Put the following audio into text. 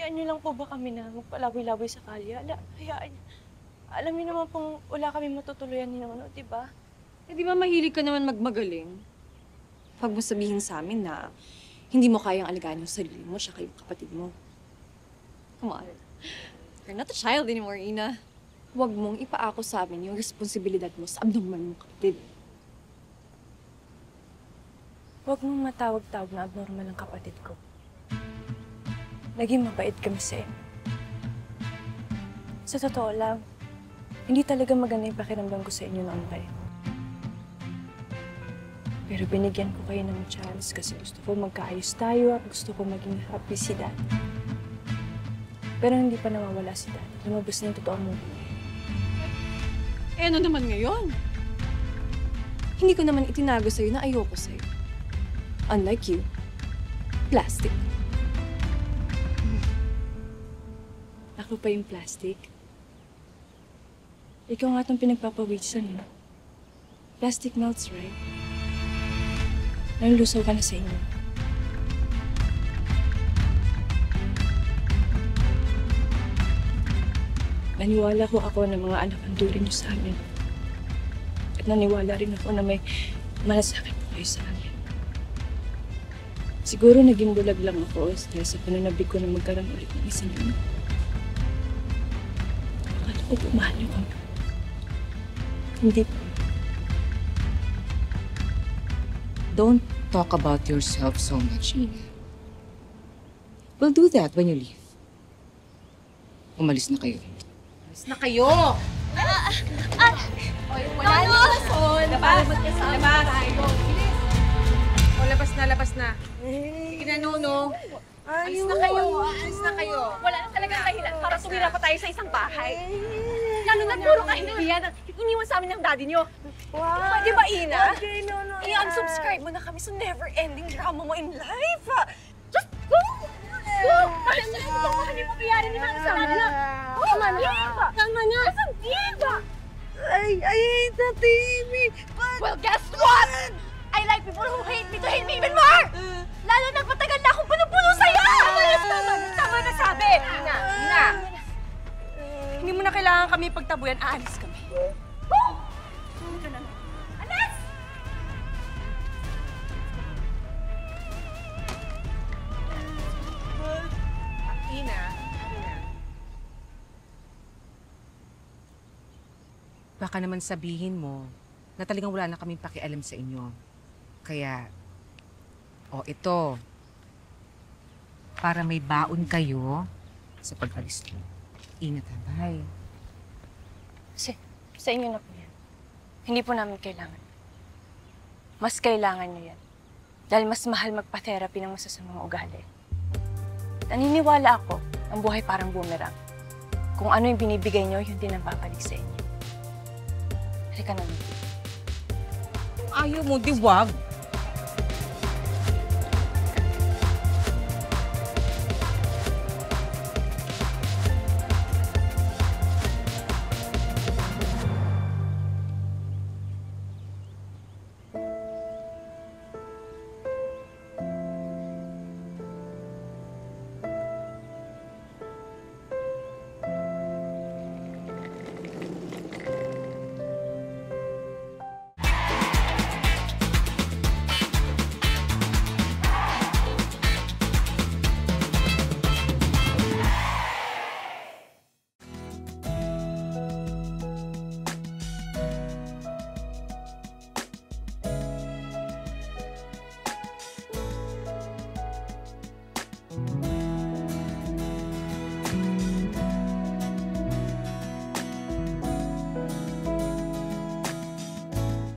hayaan niyo lang po ba kami na magpalaboy-laboy sa kalye? Hayaan niyo. Alam niyo naman pong wala kami matutuluyan ni ano, di ba? Eh, di ba mahilig ka naman magmagaling? Huwag mo sabihin sa amin na hindi mo kayang alagaan yung sarili mo tsaka yung kapatid mo. Come on. You're not a child anymore, Ina. Huwag mong ipaako sa amin yung responsibilidad mo sa abnormal mong kapatid. Huwag mong matawag-tawag na abnormal ang kapatid ko. Naging mabait kami sa inyo. Sa totoo lang, hindi talaga maganda yung pakiramdam ko sa inyo noon pa eh. Pero binigyan ko kayo ng chance kasi gusto ko magkaayos tayo at gusto ko maging happy si Dad. Pero hindi pa nawawala si Dad. Lumabas na yung totoo mo. Eh, ano naman ngayon? Hindi ko naman itinago sa'yo na ayoko sa'yo. Unlike you, plastic. Ako pa yung plastic. Ikaw nga itong pinagpapawisan, no? Plastic melts, right? Nalusaw ka na sa inyo. Naniwala ko ako na mga anak ang duri niyo sa amin. At naniwala rin ako na may malasakit po kayo sa amin. Siguro naging bulag lang ako dahil sa pananabik ko na magkaroon ulit ng isang yun. Akala ko pumahal niyo kami. Hindi po. Don't talk about yourself so much, Ina. We'll do that when you leave. Umalis na kayo. Umalis na kayo! Wala na rason. Labas na, labas na. Sige na, Nono. Alis na kayo, alis na kayo. Wala na talagang dahilan para sumira pa tayo sa isang bahay. Lalo na puro kahihiyan at iniwan sa amin ng daddy nyo. Pwede ba, Ina? Okay, no. I-unsubscribe mo na kami sa never-ending drama mo in life. Just go! Go! Alam mo na ito kung ano yung mangyayari ni Mama sa anak. Tama na! Tama na! As a diva! I hate the TV! But... Well, guess what? I like people who hate me to hate me even more! Lalo na patagal na akong puno-puno sa'yo! Tama na sabi! Ina! Hindi mo na kailangan kami pagtabuyan. Aalis kami. Alas! Ina. Baka naman sabihin mo na talagang wala na kaming pakialam sa inyo. Kaya, ito. Para may baon kayo sa pag-alis niyo. Ingat ha, bye. Kasi sa inyo na po yan. Hindi po namin kailangan. Mas kailangan niyo yan. Dahil mas mahal magpa-therapy ng masasamang ugali. Naniniwala ako, ang buhay parang boomerang. Kung ano yung binibigay niyo, yun din ang babalik sa inyo. Halika na. Ayaw mo, di wag.